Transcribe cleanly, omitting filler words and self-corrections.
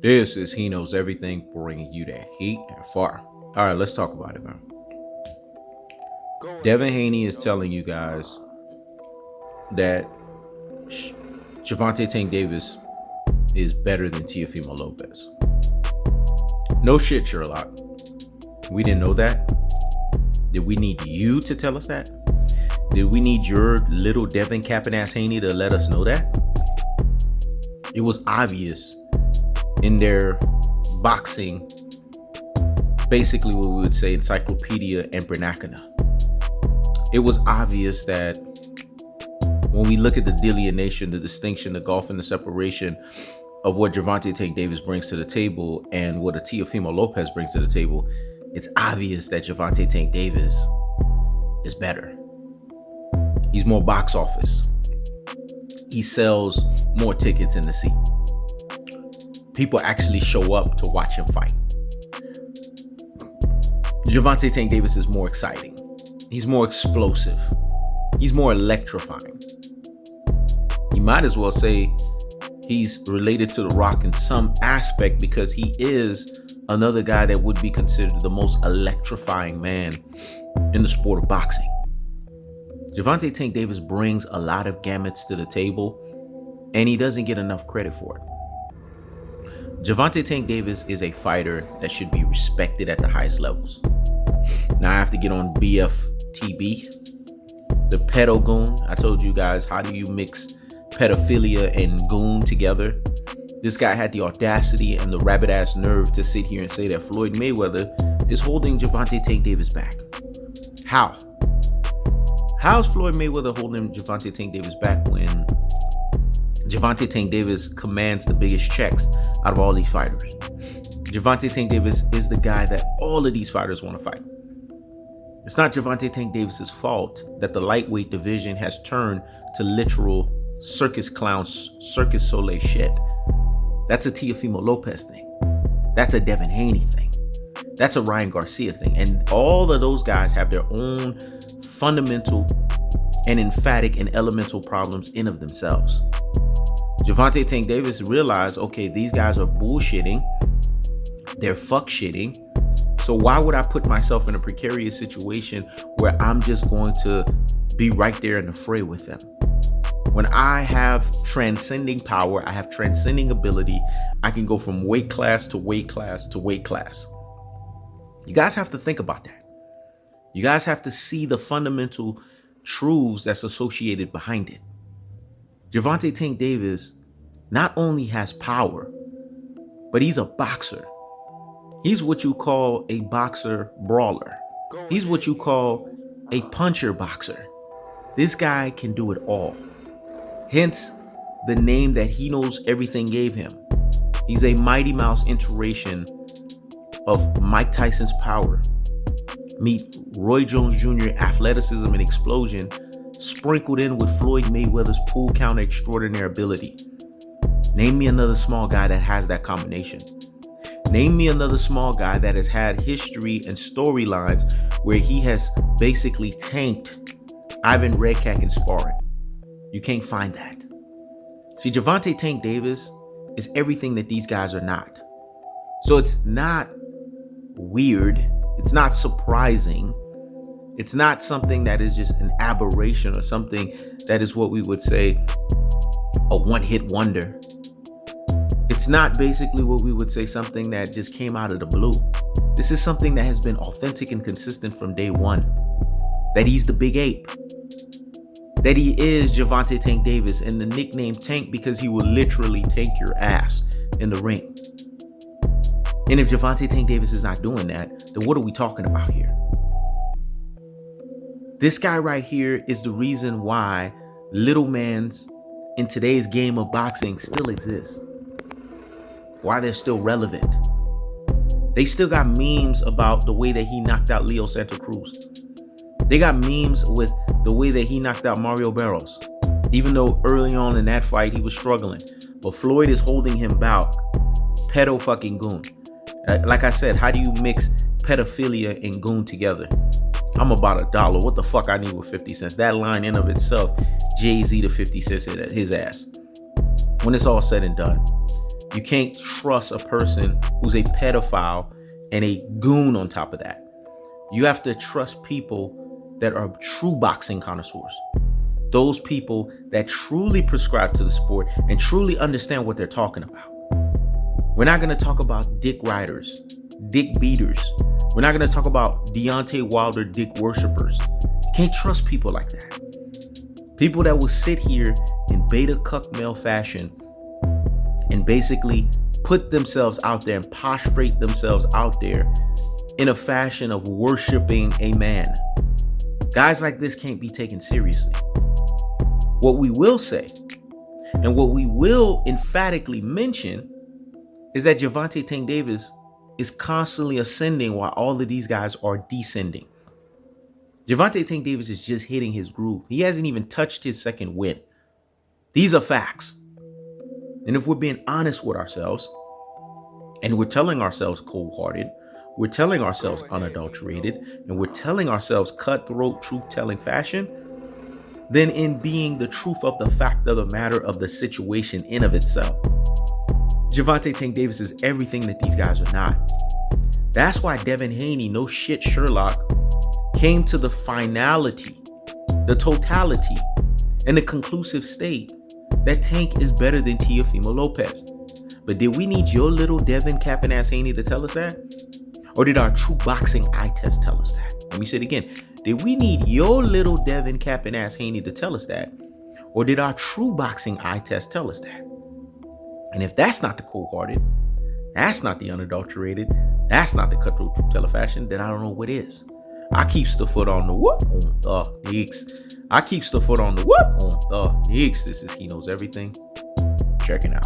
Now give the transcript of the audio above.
This is He Knows Everything, bringing you that heat and far. All right, let's talk about it, man. Devin Haney is telling you guys that Gervonta Tank Davis is better than Teofimo Lopez. No shit, Sherlock. We didn't know that. Did we need you to tell us that? Did we need your little Devin capping ass Haney to let us know that? It was obvious in their boxing, basically what we would say encyclopedia and vernacular. It was obvious that when we look at the delineation, the distinction, the gulf, and the separation of what Gervonta Tank Davis brings to the table and what a Teofimo Lopez brings to the table, it's obvious that Gervonta Tank Davis is better. He's more box office. He sells more tickets in the seat. People actually show up to watch him fight. Gervonta Tank Davis is more exciting. He's more explosive. He's more electrifying. You might as well say he's related to The Rock in some aspect because he is another guy that would be considered the most electrifying man in the sport of boxing. Gervonta Tank Davis brings a lot of gamuts to the table, and he doesn't get enough credit for it. Gervonta Tank Davis is a fighter that should be respected at the highest levels. Now I have to get on BFTB, the pedo goon. I told you guys, how do you mix pedophilia and goon together? This guy had the audacity and the rabbit ass nerve to sit here and say that Floyd Mayweather is holding Gervonta Tank Davis back. How? How is Floyd Mayweather holding Gervonta Tank Davis back when Gervonta Tank Davis commands the biggest checks out of all these fighters? Gervonta Tank Davis is the guy that all of these fighters want to fight. It's not Gervonta Tank Davis's fault that the lightweight division has turned to literal circus clowns, Circus Soleil shit. That's a Teofimo Lopez thing. That's a Devin Haney thing. That's a Ryan Garcia thing. And all of those guys have their own fundamental and emphatic and elemental problems in of themselves. Gervonta Tank Davis realized, okay, these guys are bullshitting. They're fuck shitting. So why would I put myself in a precarious situation where I'm just going to be right there in the fray with them? When I have transcending power, I have transcending ability, I can go from weight class to weight class to weight class. You guys have to think about that. You guys have to see the fundamental truths that's associated behind it. Gervonta Tank Davis not only has power, but he's a boxer. He's what you call a boxer brawler. He's what you call a puncher boxer. This guy can do it all. Hence the name that He Knows Everything gave him. He's a Mighty Mouse iteration of Mike Tyson's power. Meet Roy Jones Jr. athleticism and explosion sprinkled in with Floyd Mayweather's pool counter extraordinary ability. Name me another small guy that has that combination. Name me another small guy that has had history and storylines where he has basically tanked Ivan Redkach in sparring. You can't find that. See, Gervonta Tank Davis is everything that these guys are not. So it's not weird. It's not surprising. It's not something that is just an aberration or something that is what we would say a one-hit wonder. It's not basically what we would say something that just came out of the blue. This is something that has been authentic and consistent from day one. That he's the big ape. That he is Gervonta Tank Davis, and the nickname Tank because he will literally tank your ass in the ring. And if Gervonta Tank Davis is not doing that, then what are we talking about here? This guy right here is the reason why little mans in today's game of boxing still exist. Why they're still relevant. They still got memes about the way that he knocked out Leo Santa Cruz. They got memes with the way that he knocked out Mario Barros. Even though early on in that fight, he was struggling. But Floyd is holding him back. Pedo fucking goon. Like I said, how do you mix pedophilia and goon together? I'm about $1. What the fuck I need with 50 cents? That line in of itself, Jay-Z to 50 cents hit his ass. When it's all said and done, You can't trust a person who's a pedophile and a goon on top of that. You have to trust people that are true boxing connoisseurs. Those people that truly prescribe to the sport and truly understand what they're talking about. We're not going to talk about dick riders, dick beaters. We're not going to talk about Deontay Wilder dick worshippers. Can't trust people like that. People that will sit here in beta cuck male fashion and basically put themselves out there and prostrate themselves out there in a fashion of worshiping a man. Guys like this can't be taken seriously. What we will say and what we will emphatically mention is that Gervonta Tank Davis is constantly ascending while all of these guys are descending. Gervonta Tank Davis is just hitting his groove. He hasn't even touched his second win. These are facts. And if we're being honest with ourselves, and we're telling ourselves cold-hearted, we're telling ourselves unadulterated, and we're telling ourselves cutthroat, truth-telling fashion, then in being the truth of the fact of the matter of the situation in of itself, Gervonta Tank Davis is everything that these guys are not. That's why Devin Haney, no shit Sherlock, came to the finality, the totality, and the conclusive state that Tank is better than Teofimo Lopez. But did we need your little Devin capping ass Haney to tell us that? Or did our true boxing eye test tell us that? Let me say it again. Did we need your little Devin capping ass Haney to tell us that? Or did our true boxing eye test tell us that? And if that's not the cold-hearted, that's not the unadulterated, that's not the cutthroat truth teller fashion, then I don't know what is. I keeps the foot on the whoop on the Knicks. I keeps the foot on the whoop on the Knicks. This is He Knows Everything. Checking out.